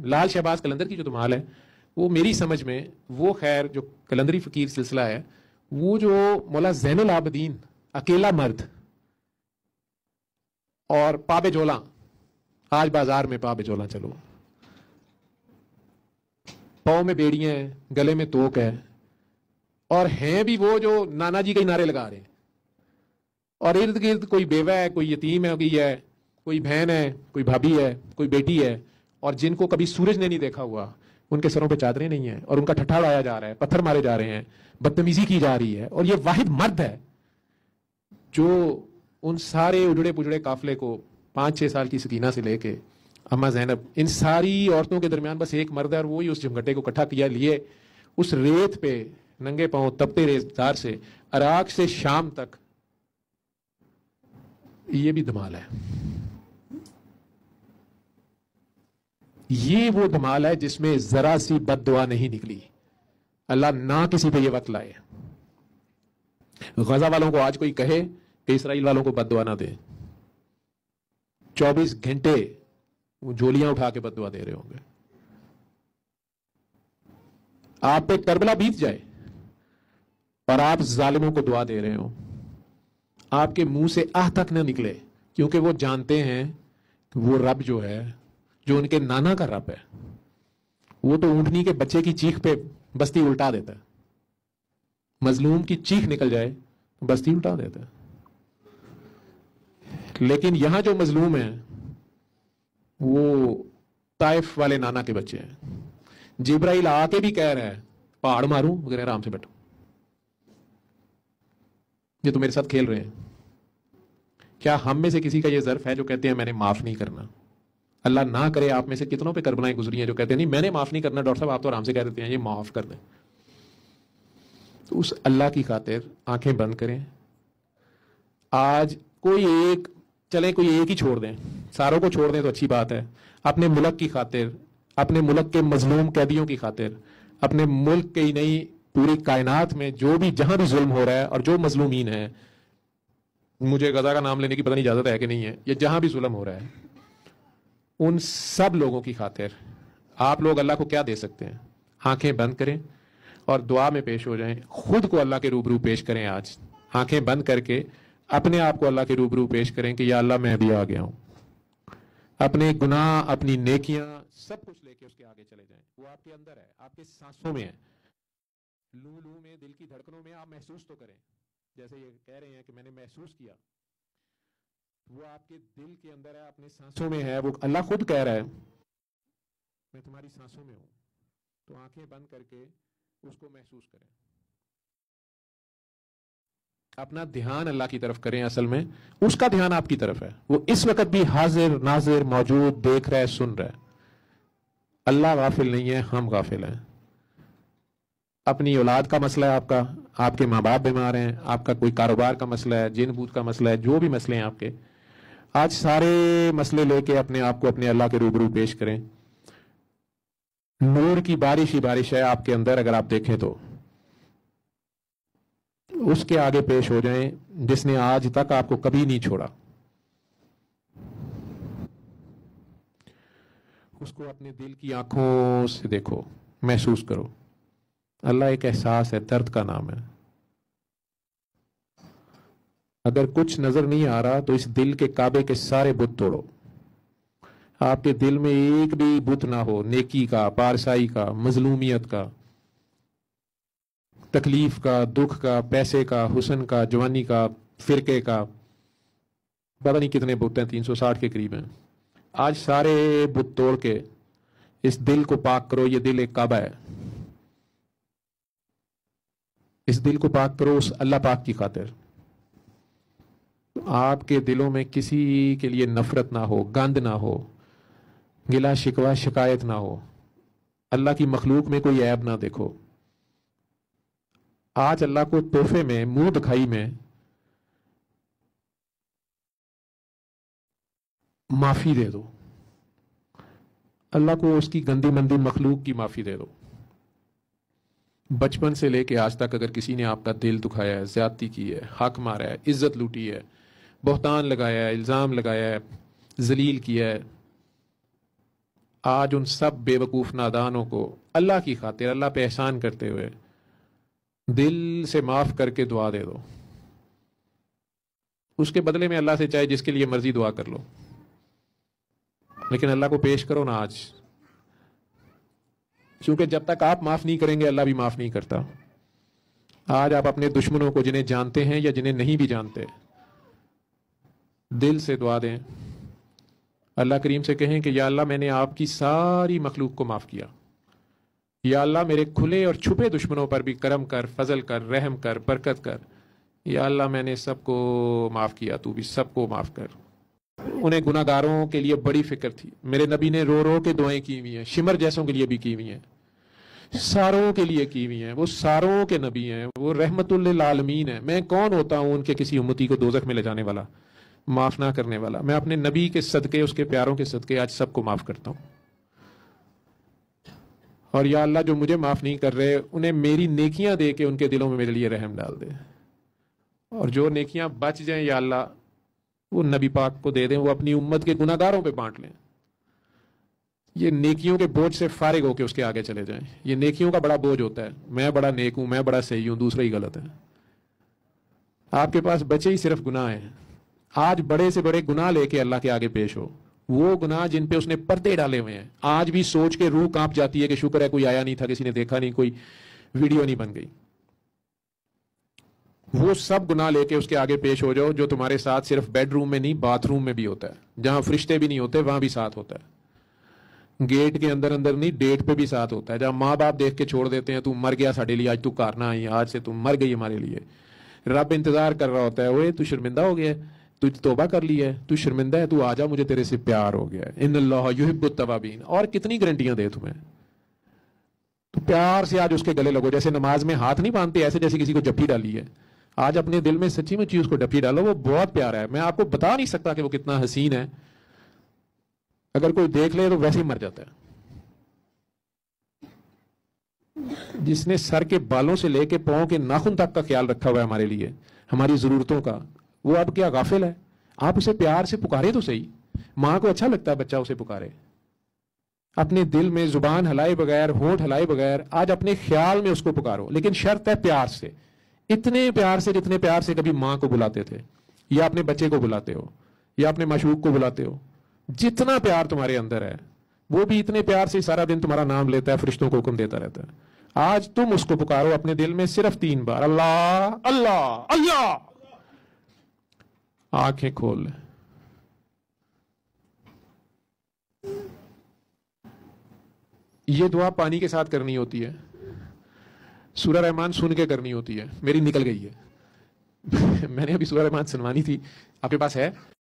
لال شہباز قلندر کی جو دھمال ہے وہ میری سمجھ میں وہ خیر جو قلندری فقیر سلسلہ ہے وہ جو مولا زین العابدین اکیلا مرد اور پا بجولاں آج بازار میں پا بجولاں چلو پاؤں میں بیڑیاں ہیں گلے میں توک ہے اور ہیں بھی وہ جو نانا جی کے نعرے لگا رہے ہیں اور ارد گرد کوئی بیوہ ہے کوئی یتیم ہے کوئی بہن ہے کوئی بھابھی ہے کوئی بیٹی ہے اور جن کو کبھی سورج نے نہیں دیکھا ہوا ان کے سروں پہ چادریں نہیں ہیں اور ان کا ٹھٹھا اڑایا جا رہا ہے پتھر مارے جا رہے ہیں بدتمیزی کی جا رہی ہے اور یہ واحد مرد ہے جو ان سارے اجڑے پجڑے قافلے کو 5-6 سال کی سکینہ سے لے کے اما زینب ان ساری عورتوں کے درمیان بس ایک مرد ہے اور وہی اس جمگٹے کو اکٹھا کیا لیے اس ریت پہ ننگے پاؤں تپتے ریزدار سے عراق سے شام تک یہ بھی دھمال ہے. یہ وہ دھمال ہے جس میں ذرا سی بد دعا نہیں نکلی. اللہ نہ کسی پہ یہ وقت لائے. غزہ والوں کو آج کوئی کہے کہ اسرائیل والوں کو بد دعا نہ دے 24 گھنٹے وہ جولیاں اٹھا کے بد دعا دے رہے ہوں گے. آپ پہ کربلا بیت جائے اور آپ ظالموں کو دعا دے رہے ہوں آپ کے منہ سے آہ تک نہ نکلے کیونکہ وہ جانتے ہیں کہ وہ رب جو ہے جو ان کے نانا کا رب ہے وہ تو اونٹنی کے بچے کی چیخ پہ بستی الٹا دیتا ہے. مظلوم کی چیخ نکل جائے بستی الٹا دیتا ہے. لیکن یہاں جو مظلوم ہیں وہ طائف والے نانا کے بچے ہیں. جبرائیل آ کے بھی کہہ رہا ہے پہاڑ ماروں مگر آرام سے بیٹھو یہ تو میرے ساتھ کھیل رہے ہیں. کیا ہم میں سے کسی کا یہ ظرف ہے جو کہتے ہیں میں نے معاف نہیں کرنا؟ اللہ نہ کرے آپ میں سے کتنوں پہ کربلائیں گزری ہیں جو کہتے ہیں نہیں میں نے معاف نہیں کرنا. ڈاکٹر صاحب آپ تو آرام سے کہہ دیتے ہیں یہ معاف کر دیں. تو اس اللہ کی خاطر آنکھیں بند کریں. آج کوئی ایک چلیں کوئی ایک ہی چھوڑ دیں ساروں کو چھوڑ دیں تو اچھی بات ہے. اپنے ملک کی خاطر اپنے ملک کے مظلوم قیدیوں کی خاطر اپنے ملک کی نہیں پوری کائنات میں جو بھی جہاں بھی ظلم ہو رہا ہے اور جو مظلومین ہیں مجھے غزہ کا نام لینے کی پتہ نہیں اجازت ہے کہ نہیں ہے یہ جہاں بھی ظلم ہو رہا ہے ان سب لوگوں کی خاطر آپ لوگ اللہ کو کیا دے سکتے ہیں؟ آنکھیں بند کریں اور دعا میں پیش ہو جائیں. خود کو اللہ کے روبرو پیش کریں. آج آنکھیں بند کر کے اپنے آپ کو اللہ کے روبرو پیش کریں کہ یا اللہ میں بھی آ گیا ہوں. اپنے گناہ اپنی نیکیاں سب کچھ لے کے اس کے آگے چلے جائیں. وہ آپ کے اندر ہے آپ کے سانسوں میں ہے لو لو میں دل کی دھڑکنوں میں. آپ محسوس تو کریں جیسے یہ کہہ رہے ہیں کہ میں نے محسوس کیا وہ آپ کے دل کے اندر ہے اپنے سانسوں میں ہے. وہ اللہ خود کہہ رہا ہے میں تمہاری سانسوں میں ہوں. تو آنکھیں بند کر کے اس کو محسوس کریں. اپنا دھیان اللہ کی طرف کریں. اصل میں اس کا دھیان آپ کی طرف ہے. وہ اس وقت بھی حاضر ناظر موجود دیکھ رہا ہے سن رہا ہے. اللہ غافل نہیں ہے ہم غافل ہیں. اپنی اولاد کا مسئلہ ہے آپ کے ماں باپ بیمار ہیں آپ کا کوئی کاروبار کا مسئلہ ہے جن بوت کا مسئلہ ہے جو بھی مسئلے ہیں آپ کے آج سارے مسئلے لے کے اپنے آپ کو اپنے اللہ کے روبرو پیش کریں. نور کی بارش ہی بارش ہے آپ کے اندر اگر آپ دیکھیں تو اس کے آگے پیش ہو جائیں جس نے آج تک آپ کو کبھی نہیں چھوڑا. اس کو اپنے دل کی آنکھوں سے دیکھو محسوس کرو. اللہ ایک احساس ہے درد کا نام ہے. اگر کچھ نظر نہیں آ رہا تو اس دل کے کعبے کے سارے بت توڑو. آپ کے دل میں ایک بھی بت نہ ہو نیکی کا پارسائی کا مظلومیت کا تکلیف کا دکھ کا پیسے کا حسن کا جوانی کا فرقے کا پتہ نہیں کتنے بت ہیں 360 کے قریب ہیں. آج سارے بت توڑ کے اس دل کو پاک کرو. یہ دل ایک کعبہ ہے. اس دل کو پاک کرو اس اللہ پاک کی خاطر. آپ کے دلوں میں کسی کے لیے نفرت نہ ہو گند نہ ہو گلا شکوہ شکایت نہ ہو. اللہ کی مخلوق میں کوئی عیب نہ دیکھو. آج اللہ کو تحفے میں منہ دکھائی میں معافی دے دو. اللہ کو اس کی گندی مندی مخلوق کی معافی دے دو. بچپن سے لے کے آج تک اگر کسی نے آپ کا دل دکھایا ہے زیادتی کی ہے حق مارا ہے عزت لوٹی ہے بہتان لگایا ہے الزام لگایا ہے ذلیل کیا ہے آج ان سب بے وقوف نادانوں کو اللہ کی خاطر، اللہ پہ احسان کرتے ہوئے دل سے معاف کر کے دعا دے دو. اس کے بدلے میں اللہ سے چاہے جس کے لیے مرضی دعا کر لو، لیکن اللہ کو پیش کرو نا آج، کیونکہ جب تک آپ معاف نہیں کریں گے اللہ بھی معاف نہیں کرتا. آج آپ اپنے دشمنوں کو، جنہیں جانتے ہیں یا جنہیں نہیں بھی جانتے، دل سے دعا دیں. اللہ کریم سے کہیں کہ یا اللہ میں نے آپ کی ساری مخلوق کو معاف کیا، یا اللہ میرے کھلے اور چھپے دشمنوں پر بھی کرم کر، فضل کر، رحم کر، برکت کر. یا اللہ میں نے سب کو معاف کیا، تو بھی سب کو معاف کر. انہیں گناہ گاروں کے لیے بڑی فکر تھی. میرے نبی نے رو رو کے دعائیں کی ہوئی ہیں، شمر جیسوں کے لیے بھی کی ہوئی ہیں، ساروں کے لیے کی ہوئی ہیں. وہ ساروں کے نبی ہیں، وہ رحمت للعالمین ہیں. میں کون ہوتا ہوں ان کے کسی امتی کو دوزخ میں لے جانے والا، معاف نہ کرنے والا؟ میں اپنے نبی کے صدقے، اس کے پیاروں کے صدقے آج سب کو معاف کرتا ہوں. اور یا اللہ جو مجھے معاف نہیں کر رہے، انہیں میری نیکیاں دے کے ان کے دلوں میں میرے لیے رحم ڈال دے. اور جو نیکیاں بچ جائیں یا اللہ وہ نبی پاک کو دے دیں، وہ اپنی امت کے گناہ گاروں پہ بانٹ لیں. یہ نیکیوں کے بوجھ سے فارغ ہو کے اس کے آگے چلے جائیں. یہ نیکیوں کا بڑا بوجھ ہوتا ہے، میں بڑا نیک ہوں، میں بڑا صحیح ہوں، دوسرا ہی غلط ہے. آپ کے پاس بچے ہی صرف گناہ ہیں. آج بڑے سے بڑے گناہ لے کے اللہ کے آگے پیش ہو، وہ گناہ جن پہ اس نے پردے ڈالے ہوئے ہیں. آج بھی سوچ کے روح کانپ جاتی ہے کہ شکر ہے کوئی آیا نہیں تھا، کسی نے دیکھا نہیں، کوئی ویڈیو نہیں بن گئی. وہ سب گناہ لے کے اس کے آگے پیش ہو جاؤ جو تمہارے ساتھ صرف بیڈ روم میں نہیں، باتھ روم میں بھی ہوتا ہے. جہاں فرشتے بھی نہیں ہوتے وہاں بھی ساتھ ہوتا ہے. گیٹ کے اندر اندر نہیں، ڈیٹ پہ بھی ساتھ ہوتا ہے. جہاں ماں باپ دیکھ کے چھوڑ دیتے ہیں، تو مر گیا ساڑھے لیے، آج تو کارنا آئی، آج سے تم مر گئی ہمارے لیے. رب انتظار کر رہا ہوتا ہے، اوے تو شرمندہ ہو گیا ہے، تو توبہ کر لی ہے، تو شرمندہ ہے، تو آجا، مجھے تیرے سے پیار ہو گیا ہے. ان اللہ یحب التوابین. اور کتنی گارنٹیاں دے تمہیں. تو پیار سے آج اس کے گلے لگو. جیسے نماز میں ہاتھ نہیں باندھتے، ایسے جیسے کسی کو جپھی ڈالی ہے، آج اپنے دل میں سچی مچی اس کو ڈپی ڈالو. وہ بہت پیارا ہے. میں آپ کو بتا نہیں سکتا کہ وہ کتنا حسین ہے. اگر کوئی دیکھ لے تو ویسے ہی مر جاتا ہے. جس نے سر کے بالوں سے لے کے پاؤں کے ناخن تک کا خیال رکھا ہوا ہے ہمارے لیے، ہماری ضرورتوں کا، وہ اب کیا غافل ہے؟ آپ اسے پیار سے پکارے تو صحیح. ماں کو اچھا لگتا ہے بچہ اسے پکارے. اپنے دل میں زبان ہلائے بغیر، ہونٹ ہلائے بغیر آج اپنے خیال میں اس کو پکارو، لیکن شرط ہے پیار سے. اتنے پیار سے جتنے پیار سے کبھی ماں کو بلاتے تھے، یا اپنے بچے کو بلاتے ہو، یا اپنے معشوق کو بلاتے ہو. جتنا پیار تمہارے اندر ہے وہ بھی اتنے پیار سے سارا دن تمہارا نام لیتا ہے، فرشتوں کو حکم دیتا رہتا ہے. آج تم اس کو پکارو اپنے دل میں صرف 3 بار، اللہ اللہ اللہ. آنکھیں کھول لیں. یہ دعا پانی کے ساتھ کرنی ہوتی ہے. سورہ رحمان سن کے کرنی ہوتی ہے. میری نکل گئی ہے. میں نے ابھی سورہ رحمان سنوانی تھی، آپ کے پاس ہے؟